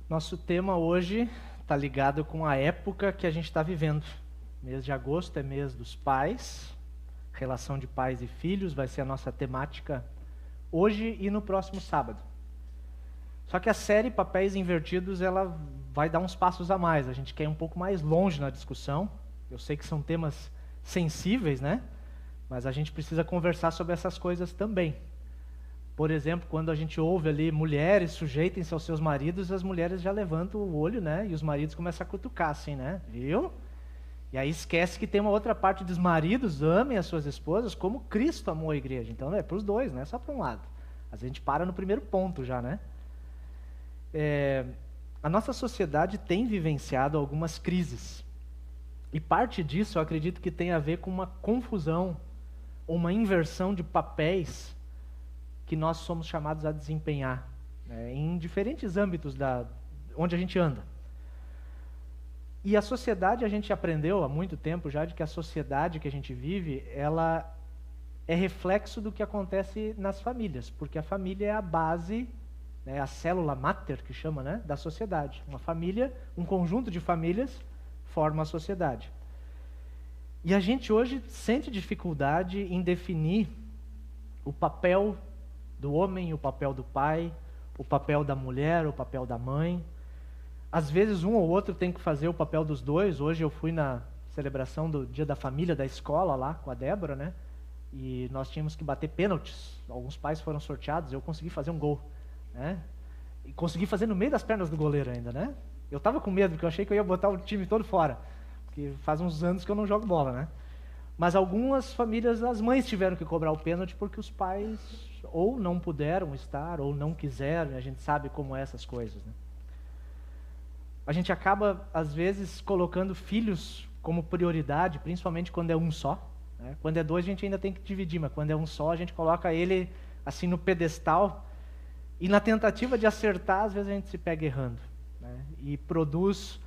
Nosso tema hoje está ligado com a época que a gente está vivendo. Mês de agosto é mês dos pais, relação de pais e filhos vai ser a nossa temática hoje e no próximo sábado. Só que a série Papéis Invertidos, ela vai dar uns passos a mais. A gente quer ir um pouco mais longe na discussão. Eu sei que são temas sensíveis, né? Mas a gente precisa conversar sobre essas coisas também. Por exemplo, quando a gente ouve ali mulheres sujeitem-se aos seus maridos, as mulheres já levantam o olho, né? E os maridos começam a cutucar assim, né? Viu? E aí esquece que tem uma outra parte dos maridos, amem as suas esposas como Cristo amou a igreja. Então é para os dois, não é só para um lado. A gente para no primeiro ponto já, né? A nossa sociedade tem vivenciado algumas crises. E parte disso eu acredito que tem a ver com uma confusão, ou uma inversão de papéis que nós somos chamados a desempenhar, né, em diferentes âmbitos onde a gente anda. E a sociedade, a gente aprendeu há muito tempo já de que a sociedade que a gente vive, ela é reflexo do que acontece nas famílias, porque a família é a base, né, a célula máter, que chama, né, da sociedade. Uma família, um conjunto de famílias, forma a sociedade. E a gente hoje sente dificuldade em definir o papel do homem, o papel do pai, o papel da mulher, o papel da mãe. Às vezes um ou outro tem que fazer o papel dos dois. Hoje eu fui na celebração do Dia da Família da escola lá com a Débora, né? E nós tínhamos que bater pênaltis. Alguns pais foram sorteados, eu consegui fazer um gol, né? E consegui fazer no meio das pernas do goleiro ainda, né? Eu estava com medo, porque eu achei que eu ia botar o time todo fora, porque faz uns anos que eu não jogo bola, né? Mas algumas famílias, as mães tiveram que cobrar o pênalti porque os pais ou não puderam estar, ou não quiseram, e a gente sabe como é essas coisas, né? A gente acaba, às vezes, colocando filhos como prioridade, principalmente quando é um só, né? Quando é dois, a gente ainda tem que dividir, mas quando é um só, a gente coloca ele assim no pedestal, e na tentativa de acertar, às vezes a gente se pega errando, né? E produz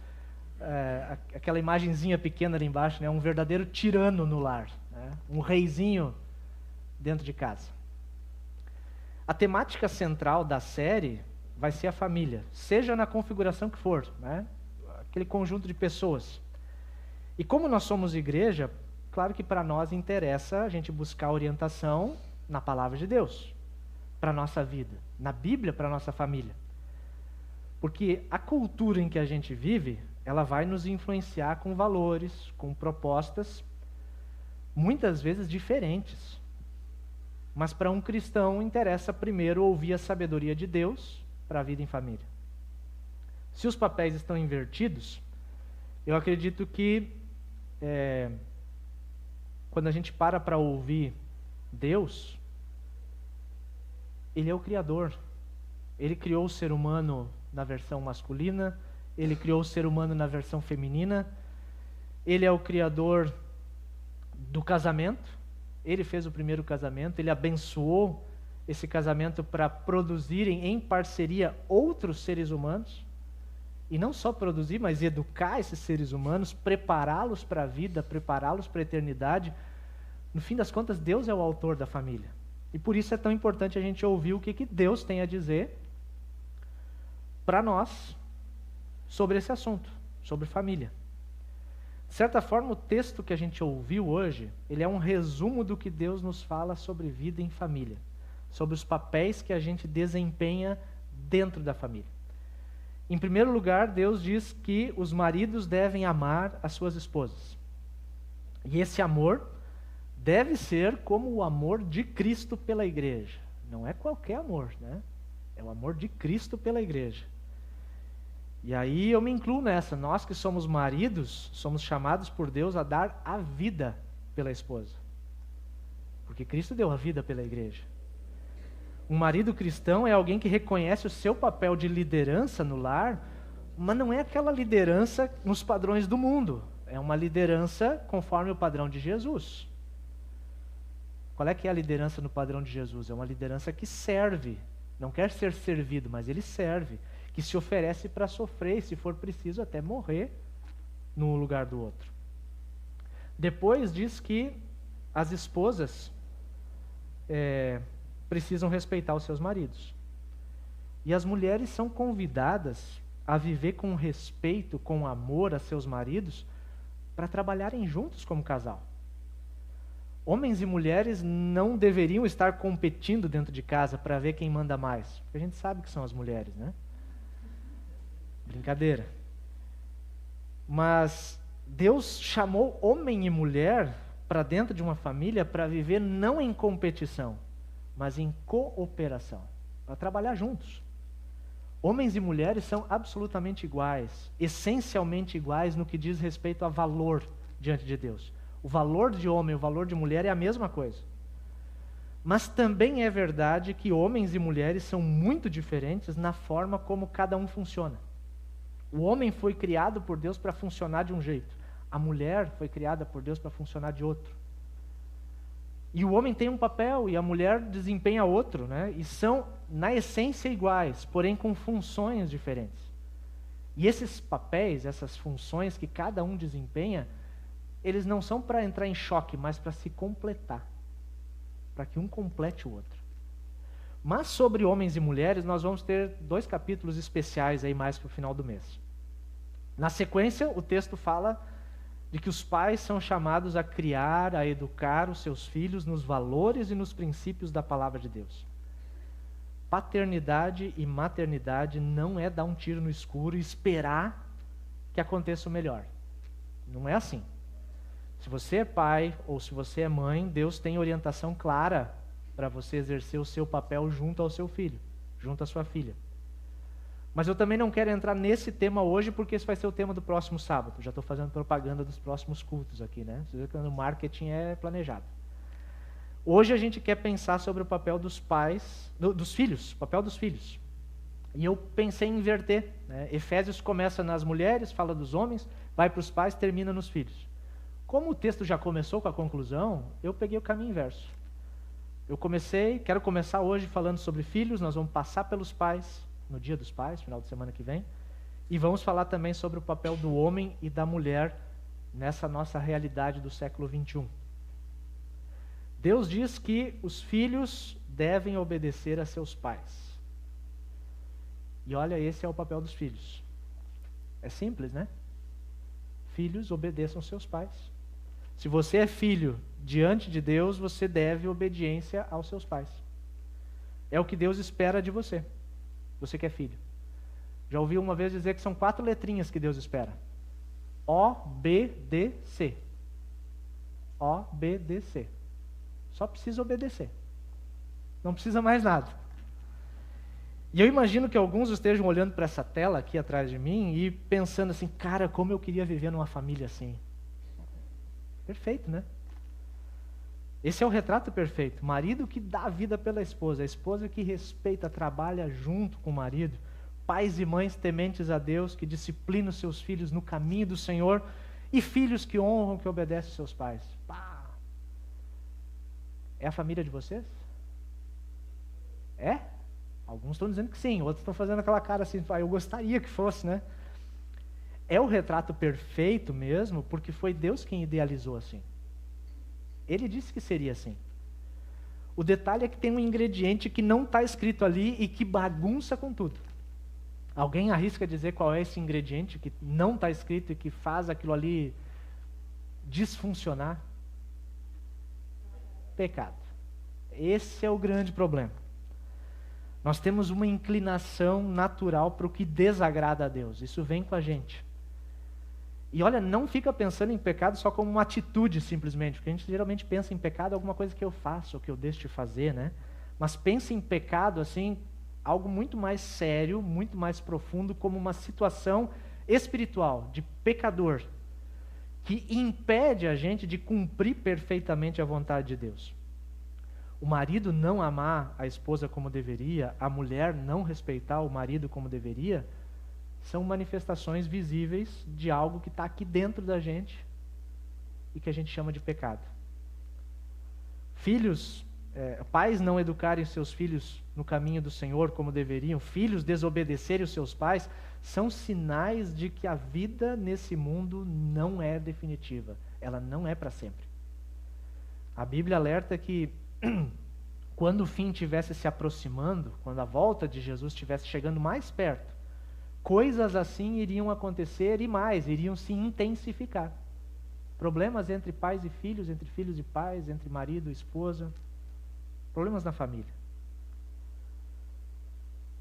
aquela imagenzinha pequena ali embaixo, né? Um verdadeiro tirano no lar, né? Um reizinho dentro de casa. A temática central da série vai ser a família, seja na configuração que for, né? Aquele conjunto de pessoas. E como nós somos igreja, claro que para nós interessa a gente buscar orientação na palavra de Deus, para a nossa vida, na Bíblia, para a nossa família. Porque a cultura em que a gente vive, ela vai nos influenciar com valores, com propostas, muitas vezes diferentes. Mas para um cristão interessa primeiro ouvir a sabedoria de Deus para a vida em família. Se os papéis estão invertidos, eu acredito que quando a gente para ouvir Deus, Ele é o Criador. Ele criou o ser humano na versão masculina, Ele criou o ser humano na versão feminina, Ele é o Criador do casamento, Ele fez o primeiro casamento, Ele abençoou esse casamento para produzirem em parceria outros seres humanos, e não só produzir, mas educar esses seres humanos, prepará-los para a vida, prepará-los para a eternidade. No fim das contas, Deus é o autor da família. E por isso é tão importante a gente ouvir o que Deus tem a dizer para nós sobre esse assunto, sobre família. De certa forma, o texto que a gente ouviu hoje, ele é um resumo do que Deus nos fala sobre vida em família, sobre os papéis que a gente desempenha dentro da família. Em primeiro lugar, Deus diz que os maridos devem amar as suas esposas. E esse amor deve ser como o amor de Cristo pela igreja. Não é qualquer amor, né? É o amor de Cristo pela igreja. E aí eu me incluo nessa. Nós que somos maridos, somos chamados por Deus a dar a vida pela esposa. Porque Cristo deu a vida pela igreja. Um marido cristão é alguém que reconhece o seu papel de liderança no lar, mas não é aquela liderança nos padrões do mundo. É uma liderança conforme o padrão de Jesus. Qual é que é a liderança no padrão de Jesus? É uma liderança que serve. Não quer ser servido, mas ele serve. Que se oferece para sofrer, e se for preciso até morrer no lugar do outro. Depois diz que as esposas precisam respeitar os seus maridos. E as mulheres são convidadas a viver com respeito, com amor a seus maridos, para trabalharem juntos como casal. Homens e mulheres não deveriam estar competindo dentro de casa para ver quem manda mais, porque a gente sabe que são as mulheres, né? Brincadeira. Mas Deus chamou homem e mulher para dentro de uma família para viver não em competição, mas em cooperação, para trabalhar juntos. Homens e mulheres são absolutamente iguais, essencialmente iguais no que diz respeito a valor diante de Deus. O valor de homem e o valor de mulher é a mesma coisa. Mas também é verdade que homens e mulheres são muito diferentes na forma como cada um funciona. O homem foi criado por Deus para funcionar de um jeito. A mulher foi criada por Deus para funcionar de outro. E o homem tem um papel e a mulher desempenha outro, né? E são, na essência, iguais, porém com funções diferentes. E esses papéis, essas funções que cada um desempenha, eles não são para entrar em choque, mas para se completar. Para que um complete o outro. Mas sobre homens e mulheres, nós vamos ter 2 capítulos especiais aí mais para o final do mês. Na sequência, o texto fala de que os pais são chamados a criar, a educar os seus filhos nos valores e nos princípios da palavra de Deus. Paternidade e maternidade não é dar um tiro no escuro e esperar que aconteça o melhor. Não é assim. Se você é pai ou se você é mãe, Deus tem orientação clara para você exercer o seu papel junto ao seu filho, junto à sua filha. Mas eu também não quero entrar nesse tema hoje, porque esse vai ser o tema do próximo sábado. Já estou fazendo propaganda dos próximos cultos aqui, né? Você vê que o marketing é planejado. Hoje a gente quer pensar sobre o papel dos pais, dos filhos, o papel dos filhos. E eu pensei em inverter, né? Efésios começa nas mulheres, fala dos homens, vai para os pais, termina nos filhos. Como o texto já começou com a conclusão, eu peguei o caminho inverso. Quero começar hoje falando sobre filhos, nós vamos passar pelos pais, no dia dos pais, final de semana que vem, e vamos falar também sobre o papel do homem e da mulher nessa nossa realidade do século 21. Deus diz que os filhos devem obedecer a seus pais. E olha, esse é o papel dos filhos. É simples, né? Filhos, obedeçam seus pais. Se você é filho diante de Deus, você deve obediência aos seus pais. É o que Deus espera de você. Você que é filho. Já ouvi uma vez dizer que são 4 letrinhas que Deus espera. O-B-D-C. O-B-D-C. Só precisa obedecer. Não precisa mais nada. E eu imagino que alguns estejam olhando para essa tela aqui atrás de mim e pensando assim, cara, como eu queria viver numa família assim. Perfeito, né? Esse é o retrato perfeito. Marido que dá a vida pela esposa. A esposa que respeita, trabalha junto com o marido. Pais e mães tementes a Deus, que disciplinam seus filhos no caminho do Senhor. E filhos que honram, que obedecem seus pais. Pá! É a família de vocês? É? Alguns estão dizendo que sim, outros estão fazendo aquela cara assim, eu gostaria que fosse, né? É o retrato perfeito mesmo, porque foi Deus quem idealizou assim. Ele disse que seria assim. O detalhe é que tem um ingrediente que não está escrito ali e que bagunça com tudo. Alguém arrisca dizer qual é esse ingrediente que não está escrito e que faz aquilo ali disfuncionar? Pecado. Esse é o grande problema. Nós temos uma inclinação natural para o que desagrada a Deus. Isso vem com a gente. E olha, não fica pensando em pecado só como uma atitude simplesmente, porque a gente geralmente pensa em pecado alguma coisa que eu faço ou que eu deixo de fazer, né? Mas pensa em pecado assim, algo muito mais sério, muito mais profundo, como uma situação espiritual de pecador que impede a gente de cumprir perfeitamente a vontade de Deus. O marido não amar a esposa como deveria, a mulher não respeitar o marido como deveria, são manifestações visíveis de algo que está aqui dentro da gente e que a gente chama de pecado. Pais não educarem seus filhos no caminho do Senhor como deveriam, filhos desobedecerem os seus pais, são sinais de que a vida nesse mundo não é definitiva, ela não é para sempre. A Bíblia alerta que quando o fim estivesse se aproximando, quando a volta de Jesus estivesse chegando mais perto, coisas assim iriam acontecer e mais, iriam se intensificar. Problemas entre pais e filhos, entre filhos e pais, entre marido e esposa, problemas na família.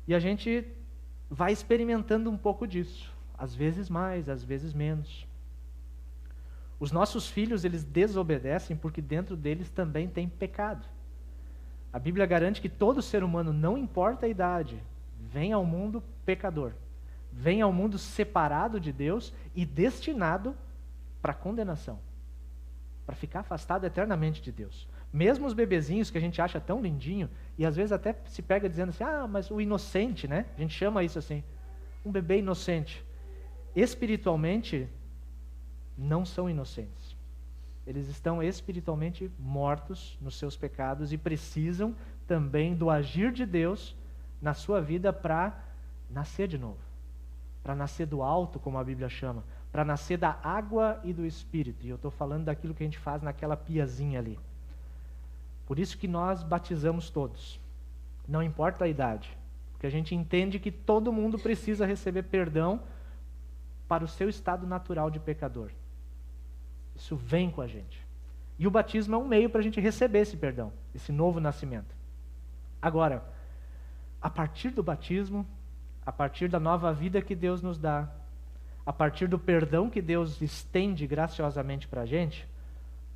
E a gente vai experimentando um pouco disso, às vezes mais, às vezes menos. Os nossos filhos, eles desobedecem porque dentro deles também tem pecado. A Bíblia garante que todo ser humano, não importa a idade, vem ao mundo pecador. Vem ao mundo separado de Deus e destinado para condenação, para ficar afastado eternamente de Deus. Mesmo os bebezinhos que a gente acha tão lindinho, e às vezes até se pega dizendo assim, mas o inocente, né? A gente chama isso assim, um bebê inocente. Espiritualmente, não são inocentes. Eles estão espiritualmente mortos nos seus pecados e precisam também do agir de Deus na sua vida para nascer de novo. Para nascer do alto, como a Bíblia chama. Para nascer da água e do Espírito. E eu estou falando daquilo que a gente faz naquela piazinha ali. Por isso que nós batizamos todos. Não importa a idade. Porque a gente entende que todo mundo precisa receber perdão para o seu estado natural de pecador. Isso vem com a gente. E o batismo é um meio para a gente receber esse perdão, esse novo nascimento. Agora, a partir do batismo, a partir da nova vida que Deus nos dá, a partir do perdão que Deus estende graciosamente para a gente,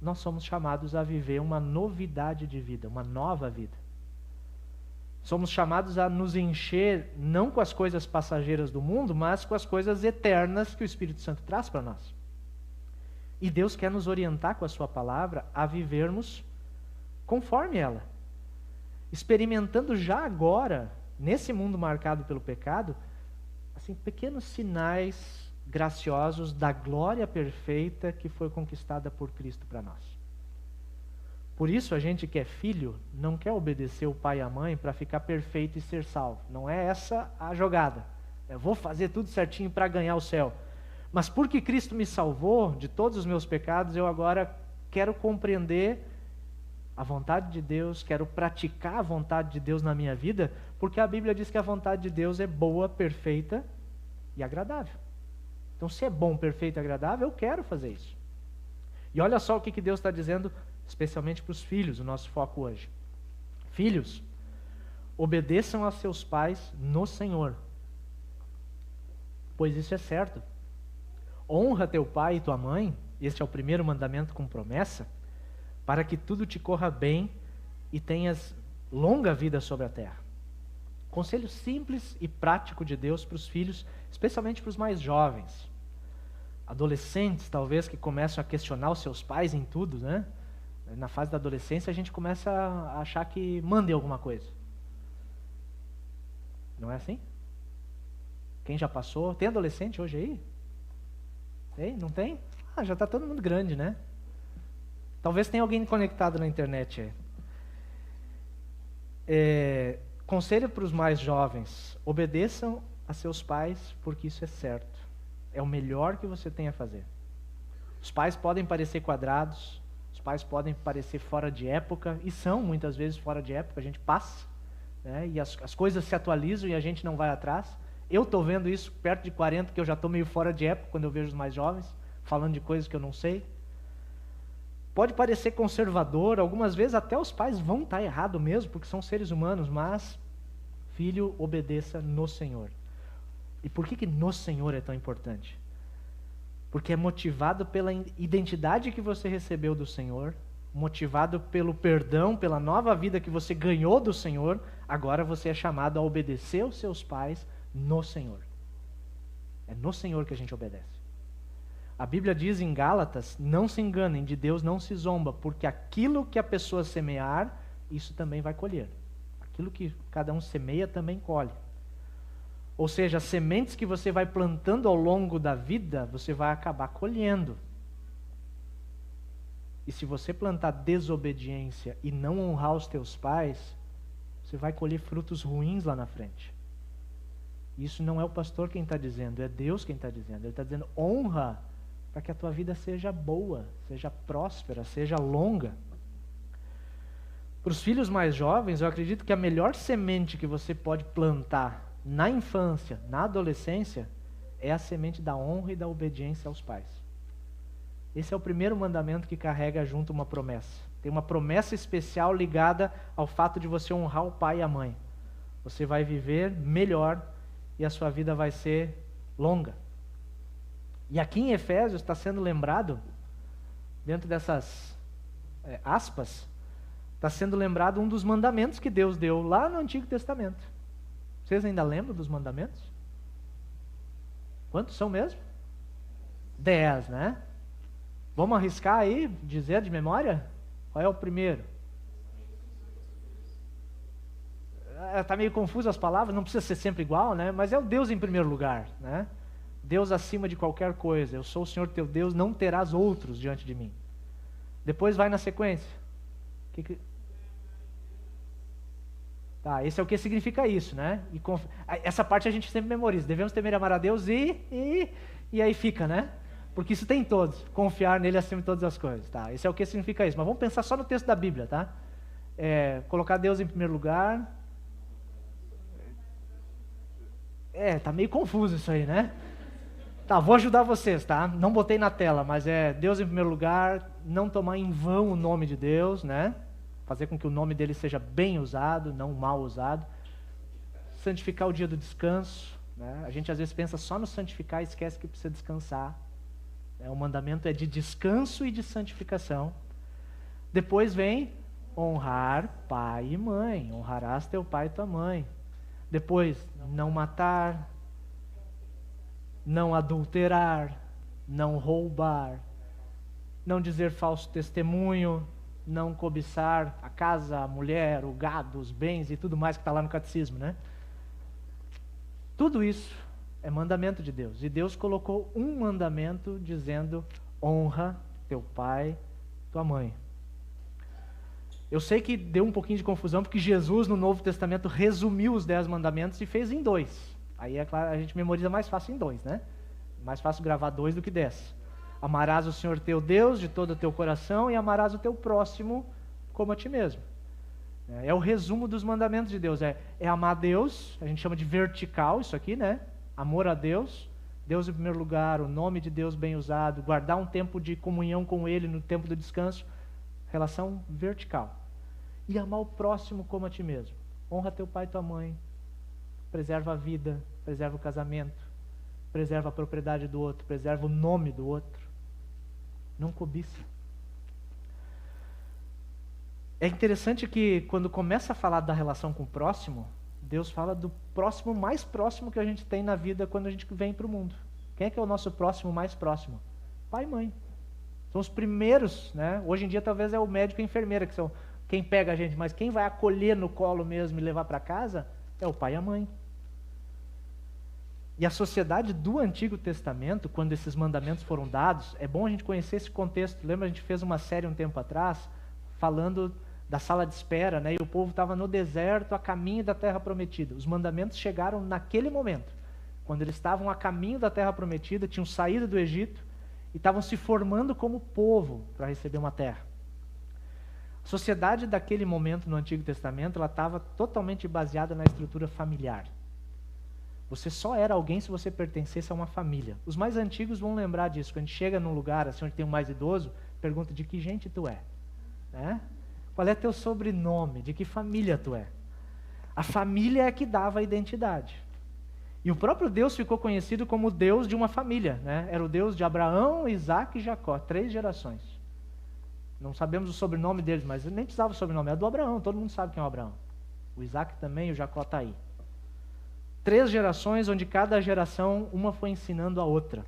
nós somos chamados a viver uma novidade de vida, uma nova vida. Somos chamados a nos encher, não com as coisas passageiras do mundo, mas com as coisas eternas que o Espírito Santo traz para nós. E Deus quer nos orientar com a sua palavra a vivermos conforme ela. Experimentando já agora, nesse mundo marcado pelo pecado, assim, pequenos sinais graciosos da glória perfeita que foi conquistada por Cristo para nós. Por isso a gente que é filho não quer obedecer o pai e a mãe para ficar perfeito e ser salvo. Não é essa a jogada. Eu vou fazer tudo certinho para ganhar o céu. Mas porque Cristo me salvou de todos os meus pecados, eu agora quero compreender a vontade de Deus, quero praticar a vontade de Deus na minha vida, porque a Bíblia diz que a vontade de Deus é boa, perfeita e agradável. Então, se é bom, perfeito e agradável, eu quero fazer isso. E olha só o que Deus está dizendo, especialmente para os filhos, o nosso foco hoje. Filhos, obedeçam a seus pais no Senhor, pois isso é certo. Honra teu pai e tua mãe, este é o primeiro mandamento com promessa, para que tudo te corra bem e tenhas longa vida sobre a terra. Conselho simples e prático de Deus para os filhos, especialmente para os mais jovens. Adolescentes, talvez, que começam a questionar os seus pais em tudo, né? Na fase da adolescência, a gente começa a achar que mandem alguma coisa. Não é assim? Quem já passou? Tem adolescente hoje aí? Tem? Não tem? Já está todo mundo grande, né? Talvez tenha alguém conectado na internet aí. Conselho para os mais jovens: obedeçam a seus pais, porque isso é certo. É o melhor que você tem a fazer. Os pais podem parecer quadrados, os pais podem parecer fora de época, e são muitas vezes fora de época, a gente passa, né? E as coisas se atualizam e a gente não vai atrás. Eu estou vendo isso perto de 40, que eu já estou meio fora de época quando eu vejo os mais jovens, falando de coisas que eu não sei. Pode parecer conservador, algumas vezes até os pais vão estar errados mesmo, porque são seres humanos, mas, filho, obedeça no Senhor. E por que no Senhor é tão importante? Porque é motivado pela identidade que você recebeu do Senhor, motivado pelo perdão, pela nova vida que você ganhou do Senhor, agora você é chamado a obedecer os seus pais no Senhor. É no Senhor que a gente obedece. A Bíblia diz em Gálatas: não se enganem, de Deus não se zomba, porque aquilo que a pessoa semear, isso também vai colher. Aquilo que cada um semeia também colhe. Ou seja, as sementes que você vai plantando ao longo da vida, você vai acabar colhendo. E se você plantar desobediência e não honrar os teus pais, você vai colher frutos ruins lá na frente. Isso não é o pastor quem está dizendo, é Deus quem está dizendo. Ele está dizendo: honra, para que a tua vida seja boa, seja próspera, seja longa. Para os filhos mais jovens, eu acredito que a melhor semente que você pode plantar na infância, na adolescência, é a semente da honra e da obediência aos pais. Esse é o primeiro mandamento que carrega junto uma promessa. Tem uma promessa especial ligada ao fato de você honrar o pai e a mãe. Você vai viver melhor e a sua vida vai ser longa. E aqui em Efésios está sendo lembrado, dentro dessas aspas, está sendo lembrado um dos mandamentos que Deus deu lá no Antigo Testamento. Vocês ainda lembram dos mandamentos? Quantos são mesmo? 10, né? Vamos arriscar aí, dizer de memória? Qual é o primeiro? Está meio confuso as palavras, não precisa ser sempre igual, né? Mas é o Deus em primeiro lugar, né? Deus acima de qualquer coisa. Eu sou o Senhor teu Deus, não terás outros diante de mim. Depois vai na sequência. Tá, esse é o que significa isso, né? Essa parte a gente sempre memoriza. Devemos temer e amar a Deus e aí fica, né? Porque isso tem em todos. Confiar nele acima de todas as coisas. Tá? Esse é o que significa isso. Mas vamos pensar só no texto da Bíblia, tá? Colocar Deus em primeiro lugar. Tá meio confuso isso aí, né? Tá, vou ajudar vocês, tá? Não botei na tela, mas Deus em primeiro lugar, não tomar em vão o nome de Deus, né? Fazer com que o nome dele seja bem usado, não mal usado. Santificar o dia do descanso, né? A gente às vezes pensa só no santificar e esquece que precisa descansar. O mandamento é de descanso e de santificação. Depois vem honrar pai e mãe. Honrarás teu pai e tua mãe. Depois, não matar, não adulterar, não roubar, não dizer falso testemunho, não cobiçar a casa, a mulher, o gado, os bens e tudo mais que está lá no catecismo, né? Tudo isso é mandamento de Deus. E Deus colocou um mandamento dizendo: honra teu pai, tua mãe. Eu sei que deu um pouquinho de confusão, porque Jesus no Novo Testamento resumiu os 10 mandamentos e fez em 2. Aí é claro, a gente memoriza mais fácil em 2, né? Mais fácil gravar 2 do que 10. Amarás o Senhor teu Deus de todo o teu coração e amarás o teu próximo como a ti mesmo. É o resumo dos mandamentos de Deus. É amar Deus, a gente chama de vertical isso aqui, né? Amor a Deus, Deus em primeiro lugar, o nome de Deus bem usado, guardar um tempo de comunhão com Ele no tempo do descanso, relação vertical. E amar o próximo como a ti mesmo. Honra teu pai e tua mãe, preserva a vida, preserva o casamento, preserva a propriedade do outro, preserva o nome do outro. Não cobiça. É interessante que quando começa a falar da relação com o próximo, Deus fala do próximo mais próximo que a gente tem na vida quando a gente vem para o mundo. Quem é que é o nosso próximo mais próximo? Pai e mãe. São os primeiros, né? Hoje em dia talvez é o médico e a enfermeira que são quem pega a gente, mas quem vai acolher no colo mesmo e levar para casa é o pai e a mãe. E a sociedade do Antigo Testamento, quando esses mandamentos foram dados, é bom a gente conhecer esse contexto. Lembra, a gente fez uma série um tempo atrás, falando da sala de espera, né? E o povo estava no deserto, a caminho da terra prometida. Os mandamentos chegaram naquele momento, quando eles estavam a caminho da terra prometida, tinham saído do Egito e estavam se formando como povo para receber uma terra. A sociedade daquele momento no Antigo Testamento, ela estava totalmente baseada na estrutura familiar. Você só era alguém se você pertencesse a uma família. Os mais antigos vão lembrar disso. Quando a gente chega num lugar assim, onde tem um mais idoso, pergunta: de que gente tu é? Né? Qual é teu sobrenome? De que família tu é? A família é que dava a identidade. E o próprio Deus ficou conhecido como o Deus de uma família, né? Era o Deus de Abraão, Isaac e Jacó, 3 gerações. Não sabemos o sobrenome deles, mas nem precisava o sobrenome, é do Abraão, todo mundo sabe quem é o Abraão. O Isaac também, o Jacó está aí. 3 gerações, onde cada geração, uma foi ensinando a outra.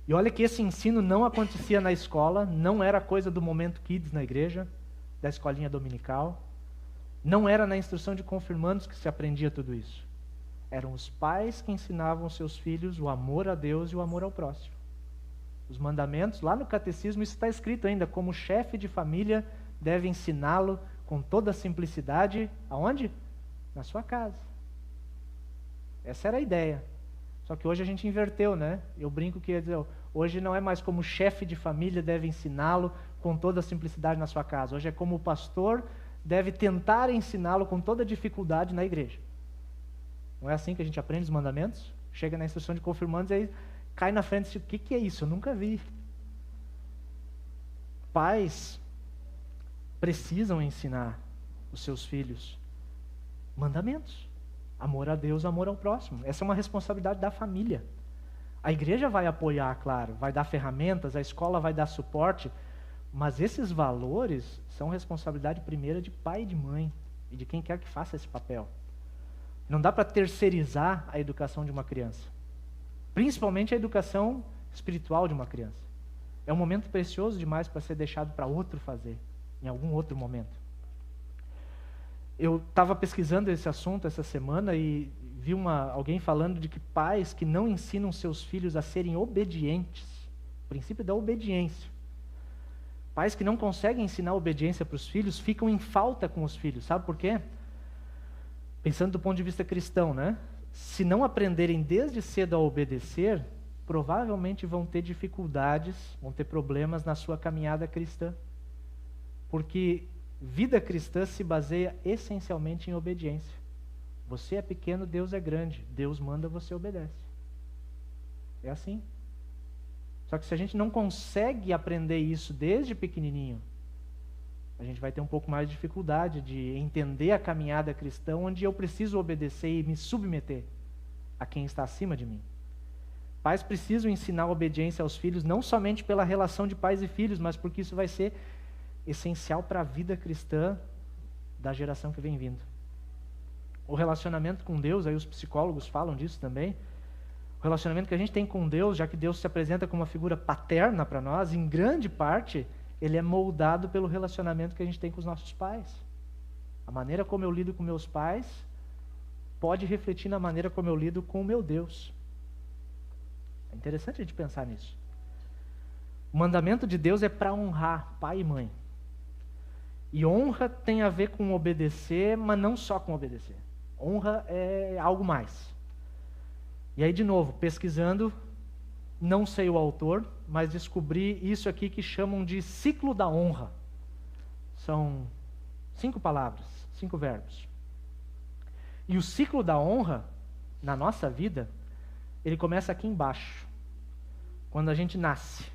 E olha que esse ensino não acontecia na escola, não era coisa do Momento Kids na igreja, da escolinha dominical, não era na instrução de confirmandos que se aprendia tudo isso. Eram os pais que ensinavam seus filhos o amor a Deus e o amor ao próximo. Os mandamentos, lá no catecismo, isso está escrito ainda, como o chefe de família deve ensiná-lo com toda a simplicidade, aonde? Na sua casa. Essa era a ideia. Só que hoje a gente inverteu, né? Eu brinco que hoje não é mais como o chefe de família deve ensiná-lo com toda a simplicidade na sua casa. Hoje é como o pastor deve tentar ensiná-lo com toda a dificuldade na igreja. Não é assim que a gente aprende os mandamentos? Chega na instrução de confirmandos e aí cai na frente e diz, o que é isso? Eu nunca vi. Pais precisam ensinar os seus filhos mandamentos. Amor a Deus, amor ao próximo. Essa é uma responsabilidade da família. A igreja vai apoiar, claro, vai dar ferramentas, a escola vai dar suporte, mas esses valores são responsabilidade primeira de pai e de mãe e de quem quer que faça esse papel. Não dá para terceirizar a educação de uma criança, principalmente a educação espiritual de uma criança. É um momento precioso demais para ser deixado para outro fazer, em algum outro momento. Eu estava pesquisando esse assunto essa semana e vi alguém falando de que pais que não ensinam seus filhos a serem obedientes, o princípio da obediência. Pais que não conseguem ensinar obediência para os filhos ficam em falta com os filhos. Sabe por quê? Pensando do ponto de vista cristão, né? Se não aprenderem desde cedo a obedecer, provavelmente vão ter dificuldades, vão ter problemas na sua caminhada cristã. Porque vida cristã se baseia essencialmente em obediência. Você é pequeno, Deus é grande. Deus manda, você obedece. É assim. Só que se a gente não consegue aprender isso desde pequenininho, a gente vai ter um pouco mais de dificuldade de entender a caminhada cristã, onde eu preciso obedecer e me submeter a quem está acima de mim. Pais precisam ensinar a obediência aos filhos, não somente pela relação de pais e filhos, mas porque isso vai ser essencial para a vida cristã da geração que vem vindo. O relacionamento com Deus, aí os psicólogos falam disso também, o relacionamento que a gente tem com Deus, já que Deus se apresenta como uma figura paterna para nós, em grande parte, ele é moldado pelo relacionamento que a gente tem com os nossos pais. A maneira como eu lido com meus pais pode refletir na maneira como eu lido com o meu Deus. É interessante a gente pensar nisso. O mandamento de Deus é para honrar pai e mãe. E honra tem a ver com obedecer, mas não só com obedecer. Honra é algo mais. E aí, de novo, pesquisando, não sei o autor, mas descobri isso aqui que chamam de ciclo da honra. São 5 palavras, 5 verbos. E o ciclo da honra, na nossa vida, ele começa aqui embaixo, quando a gente nasce.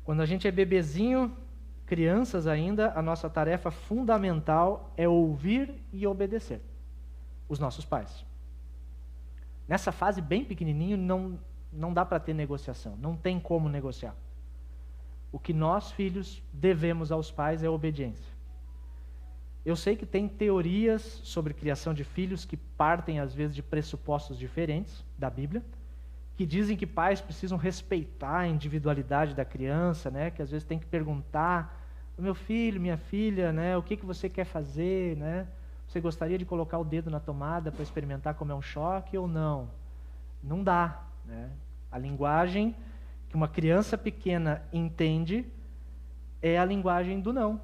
Quando a gente é bebezinho, crianças ainda, a nossa tarefa fundamental é ouvir e obedecer os nossos pais. Nessa fase bem pequenininho, não dá para ter negociação, não tem como negociar. O que nós, filhos, devemos aos pais é obediência. Eu sei que tem teorias sobre criação de filhos que partem, às vezes, de pressupostos diferentes da Bíblia, que dizem que pais precisam respeitar a individualidade da criança, né? Que às vezes tem que perguntar, meu filho, minha filha, né? O que você quer fazer, né? Você gostaria de colocar o dedo na tomada para experimentar como é um choque ou não? Não dá, né? A linguagem que uma criança pequena entende é a linguagem do não.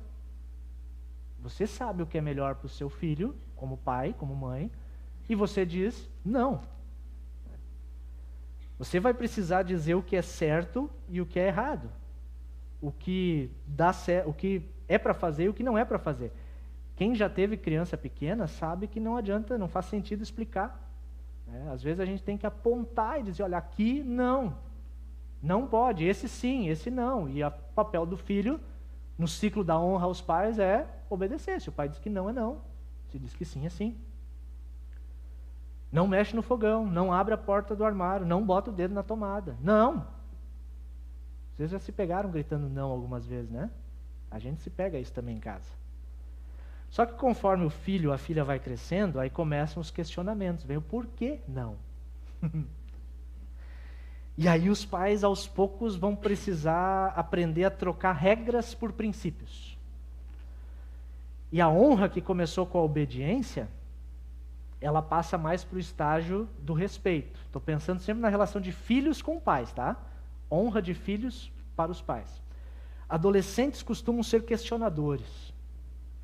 Você sabe o que é melhor para o seu filho, como pai, como mãe, e você diz não. Você vai precisar dizer o que é certo e o que é errado. O que é para fazer e o que não é para fazer. Quem já teve criança pequena sabe que não adianta, não faz sentido explicar. Às vezes a gente tem que apontar e dizer, olha, aqui não. Não pode, esse sim, esse não. E o papel do filho, no ciclo da honra aos pais, é obedecer. Se o pai diz que não, é não. Se diz que sim, é sim. Não mexe no fogão, não abre a porta do armário, não bota o dedo na tomada. Não! Vocês já se pegaram gritando não algumas vezes, né? A gente se pega isso também em casa. Só que conforme o filho ou a filha vai crescendo, aí começam os questionamentos. Vem o porquê não. E aí os pais, aos poucos, vão precisar aprender a trocar regras por princípios. E a honra que começou com a obediência, ela passa mais para o estágio do respeito. Estou pensando sempre na relação de filhos com pais, tá? Honra de filhos para os pais. Adolescentes costumam ser questionadores.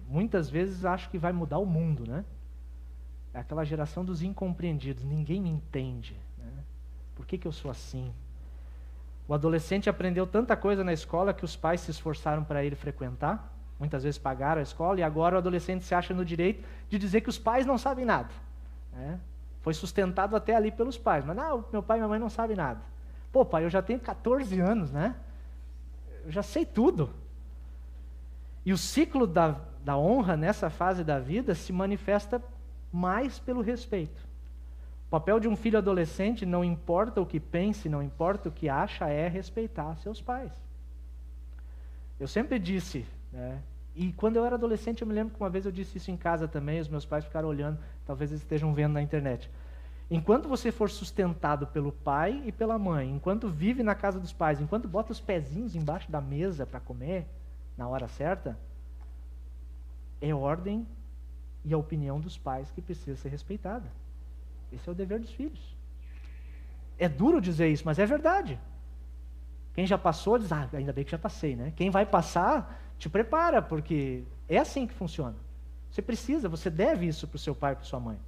Muitas vezes acham que vai mudar o mundo, né? É aquela geração dos incompreendidos. Ninguém me entende, né? Por que eu sou assim? O adolescente aprendeu tanta coisa na escola que os pais se esforçaram para ele frequentar. Muitas vezes pagaram a escola e agora o adolescente se acha no direito de dizer que os pais não sabem nada, né? Foi sustentado até ali pelos pais. Mas não, meu pai e minha mãe não sabem nada. Pô, pai, eu já tenho 14 anos, né? Eu já sei tudo. E o ciclo da honra nessa fase da vida se manifesta mais pelo respeito. O papel de um filho adolescente, não importa o que pense, não importa o que acha, é respeitar seus pais. Eu sempre disse, né? E quando eu era adolescente, eu me lembro que uma vez eu disse isso em casa também, os meus pais ficaram olhando, talvez eles estejam vendo na internet. Enquanto você for sustentado pelo pai e pela mãe, enquanto vive na casa dos pais, enquanto bota os pezinhos embaixo da mesa para comer, na hora certa, é ordem e a opinião dos pais que precisa ser respeitada. Esse é o dever dos filhos. É duro dizer isso, mas é verdade. Quem já passou diz, ainda bem que já passei, né? Quem vai passar, te prepara, porque é assim que funciona. Você precisa, você deve isso para o seu pai e para sua mãe.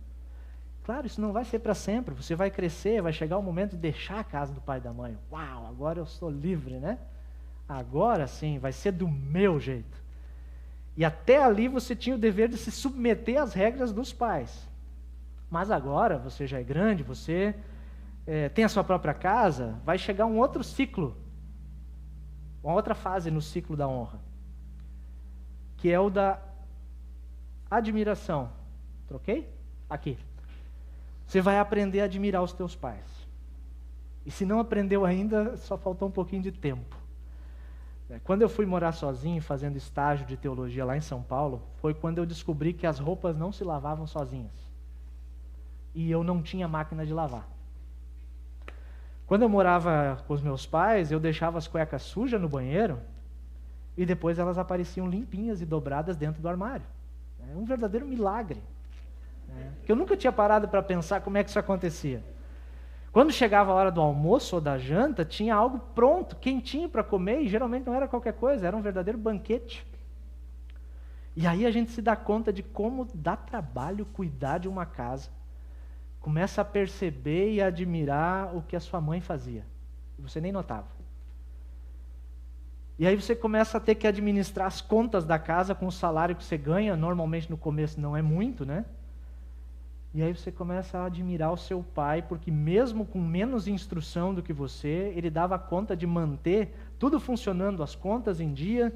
Claro, isso não vai ser para sempre. Você vai crescer, vai chegar o momento de deixar a casa do pai e da mãe. Uau, agora eu sou livre, né? Agora sim, vai ser do meu jeito. E até ali você tinha o dever de se submeter às regras dos pais. Mas agora, você já é grande, você tem a sua própria casa, vai chegar um outro ciclo, uma outra fase no ciclo da honra, que é o da admiração. Troquei? Aqui. Você vai aprender a admirar os teus pais. E se não aprendeu ainda, só faltou um pouquinho de tempo. Quando eu fui morar sozinho, fazendo estágio de teologia lá em São Paulo, foi quando eu descobri que as roupas não se lavavam sozinhas. E eu não tinha máquina de lavar. Quando eu morava com os meus pais, eu deixava as cuecas sujas no banheiro e depois elas apareciam limpinhas e dobradas dentro do armário. É um verdadeiro milagre. Que eu nunca tinha parado para pensar como é que isso acontecia. Quando chegava a hora do almoço ou da janta, tinha algo pronto, quentinho para comer, e geralmente não era qualquer coisa, era um verdadeiro banquete. E aí a gente se dá conta de como dá trabalho cuidar de uma casa. Começa a perceber e a admirar o que a sua mãe fazia. E você nem notava. E aí você começa a ter que administrar as contas da casa com o salário que você ganha, normalmente no começo não é muito, né? E aí você começa a admirar o seu pai, porque mesmo com menos instrução do que você, ele dava conta de manter tudo funcionando, as contas em dia,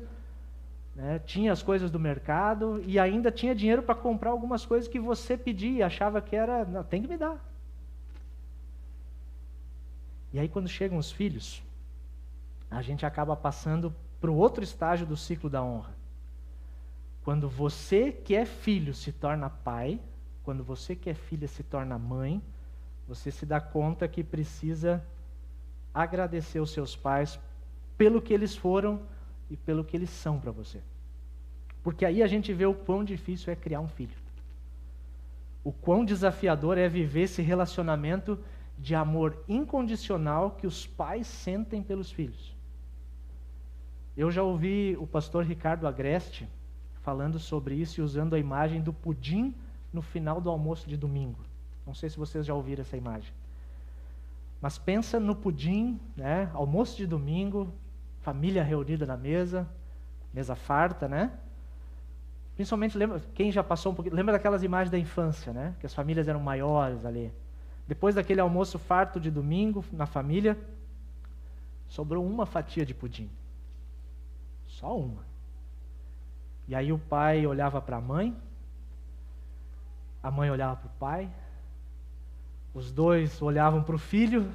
né? Tinha as coisas do mercado e ainda tinha dinheiro para comprar algumas coisas que você pedia e achava que era, não, tem que me dar. E aí quando chegam os filhos, a gente acaba passando para o outro estágio do ciclo da honra. Quando você que é filho se torna pai, quando você que é filha se torna mãe, você se dá conta que precisa agradecer os seus pais pelo que eles foram e pelo que eles são para você. Porque aí a gente vê o quão difícil é criar um filho. O quão desafiador é viver esse relacionamento de amor incondicional que os pais sentem pelos filhos. Eu já ouvi o pastor Ricardo Agreste falando sobre isso e usando a imagem do pudim no final do almoço de domingo. Não sei se vocês já ouviram essa imagem. Mas pensa no pudim, né? Almoço de domingo, família reunida na mesa, mesa farta, né? Principalmente, quem já passou um pouquinho, lembra daquelas imagens da infância, né? Que as famílias eram maiores ali. Depois daquele almoço farto de domingo, na família, sobrou uma fatia de pudim. Só uma. E aí o pai olhava para a mãe olhava para o pai, os dois olhavam para o filho,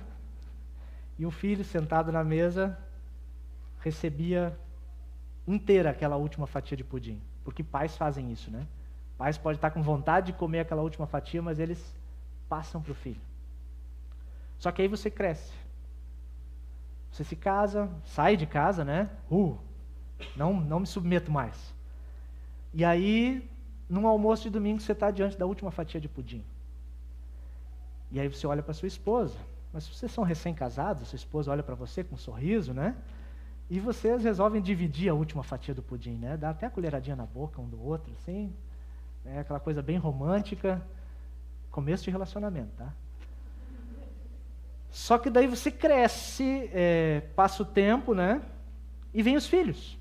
e o filho, sentado na mesa, recebia inteira aquela última fatia de pudim. Porque pais fazem isso, né? Pais podem estar com vontade de comer aquela última fatia, mas eles passam para o filho. Só que aí você cresce. Você se casa, sai de casa, né? Não me submeto mais. E aí, num almoço de domingo, você está diante da última fatia de pudim. E aí você olha para sua esposa. Mas se vocês são recém-casados, sua esposa olha para você com um sorriso, né? E vocês resolvem dividir a última fatia do pudim, né? Dá até a colheradinha na boca um do outro, assim. É aquela coisa bem romântica. Começo de relacionamento, tá? Só que daí você cresce, passa o tempo, né? E vem os filhos.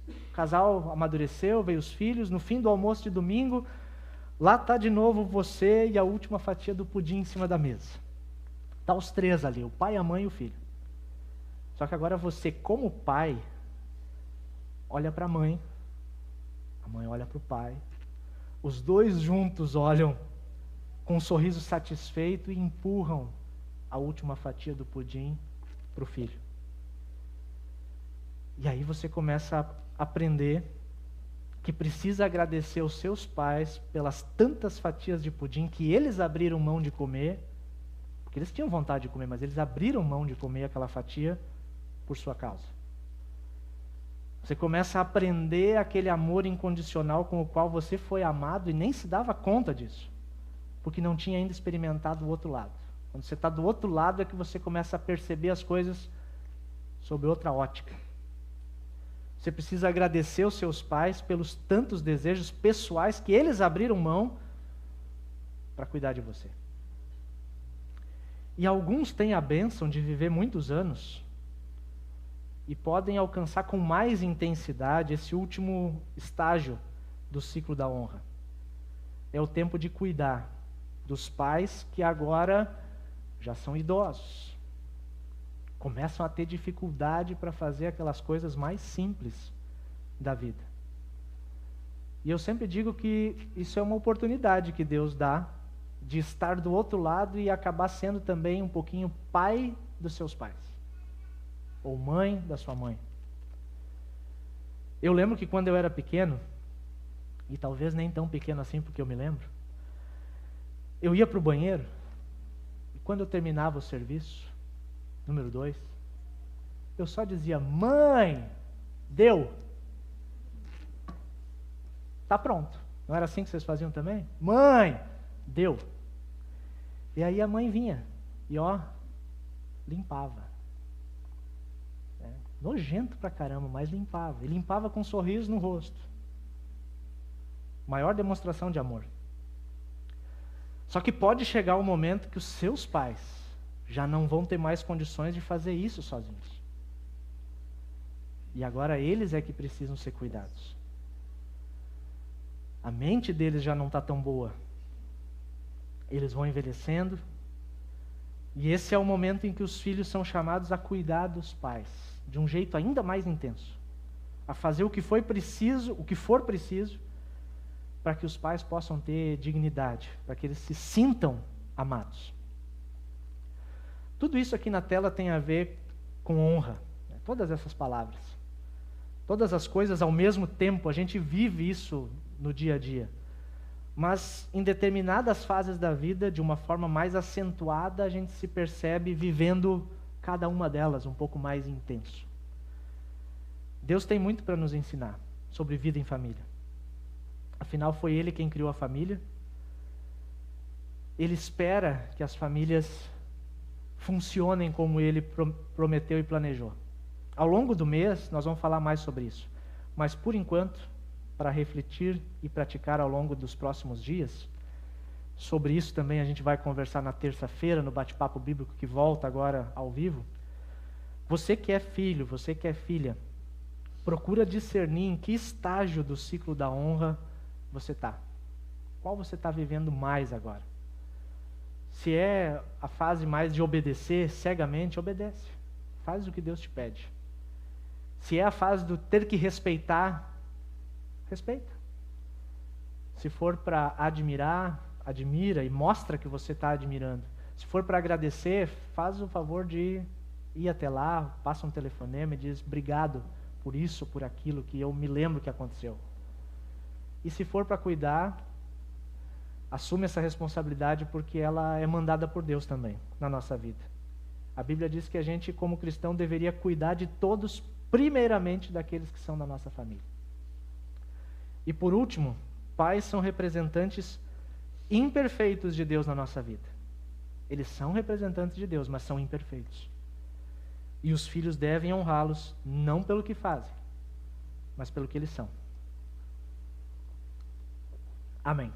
O casal amadureceu, veio os filhos. No fim do almoço de domingo, Lá está de novo você e a última fatia do pudim em cima da mesa. Está os três ali, o pai, a mãe e o filho. Só que agora você, como pai, olha para a mãe olha para o pai. Os dois juntos olham com um sorriso satisfeito e empurram a última fatia do pudim para o filho. E aí você começa a aprender que precisa agradecer aos seus pais pelas tantas fatias de pudim que eles abriram mão de comer, porque eles tinham vontade de comer, mas eles abriram mão de comer aquela fatia por sua causa. Você começa a aprender aquele amor incondicional com o qual você foi amado e nem se dava conta disso, porque não tinha ainda experimentado o outro lado. Quando você está do outro lado é que você começa a perceber as coisas sob outra ótica. Você precisa agradecer aos seus pais pelos tantos desejos pessoais que eles abriram mão para cuidar de você. E alguns têm a bênção de viver muitos anos e podem alcançar com mais intensidade esse último estágio do ciclo da honra. É o tempo de cuidar dos pais que agora já são idosos. Começam a ter dificuldade para fazer aquelas coisas mais simples da vida. E eu sempre digo que isso é uma oportunidade que Deus dá de estar do outro lado e acabar sendo também um pouquinho pai dos seus pais. Ou mãe da sua mãe. Eu lembro que quando eu era pequeno, e talvez nem tão pequeno assim porque eu me lembro, eu ia para o banheiro e quando eu terminava o serviço, número 2, eu só dizia: mãe, deu. Tá pronto. Não era assim que vocês faziam também? Mãe, deu. E aí a mãe vinha e limpava. Nojento pra caramba, mas limpava. E limpava com um sorriso no rosto. Maior demonstração de amor. Só que pode chegar o momento que os seus pais já não vão ter mais condições de fazer isso sozinhos. E agora eles é que precisam ser cuidados. A mente deles já não está tão boa. Eles vão envelhecendo. E esse é o momento em que os filhos são chamados a cuidar dos pais, de um jeito ainda mais intenso. A fazer o que for preciso, para que os pais possam ter dignidade, para que eles se sintam amados. Tudo isso aqui na tela tem a ver com honra, né? Todas essas palavras. Todas as coisas ao mesmo tempo, a gente vive isso no dia a dia. Mas em determinadas fases da vida, de uma forma mais acentuada, a gente se percebe vivendo cada uma delas um pouco mais intenso. Deus tem muito para nos ensinar sobre vida em família. Afinal, foi Ele quem criou a família. Ele espera que as famílias funcionem como Ele prometeu e planejou. Ao longo do mês, nós vamos falar mais sobre isso. Mas, por enquanto, para refletir e praticar ao longo dos próximos dias, sobre isso também a gente vai conversar na terça-feira, no bate-papo bíblico que volta agora ao vivo. Você que é filho, você que é filha, procura discernir em que estágio do ciclo da honra você está. Qual você está vivendo mais agora? Se é a fase mais de obedecer cegamente, obedece. Faz o que Deus te pede. Se é a fase do ter que respeitar, respeita. Se for para admirar, admira e mostra que você está admirando. Se for para agradecer, faz o favor de ir até lá, passa um telefonema e diz: obrigado por isso, por aquilo que eu me lembro que aconteceu. E se for para cuidar, assume essa responsabilidade, porque ela é mandada por Deus também na nossa vida. A Bíblia diz que a gente, como cristão, deveria cuidar de todos, primeiramente daqueles que são da nossa família. E por último, pais são representantes imperfeitos de Deus na nossa vida. Eles são representantes de Deus, mas são imperfeitos. E os filhos devem honrá-los, não pelo que fazem, mas pelo que eles são. Amém.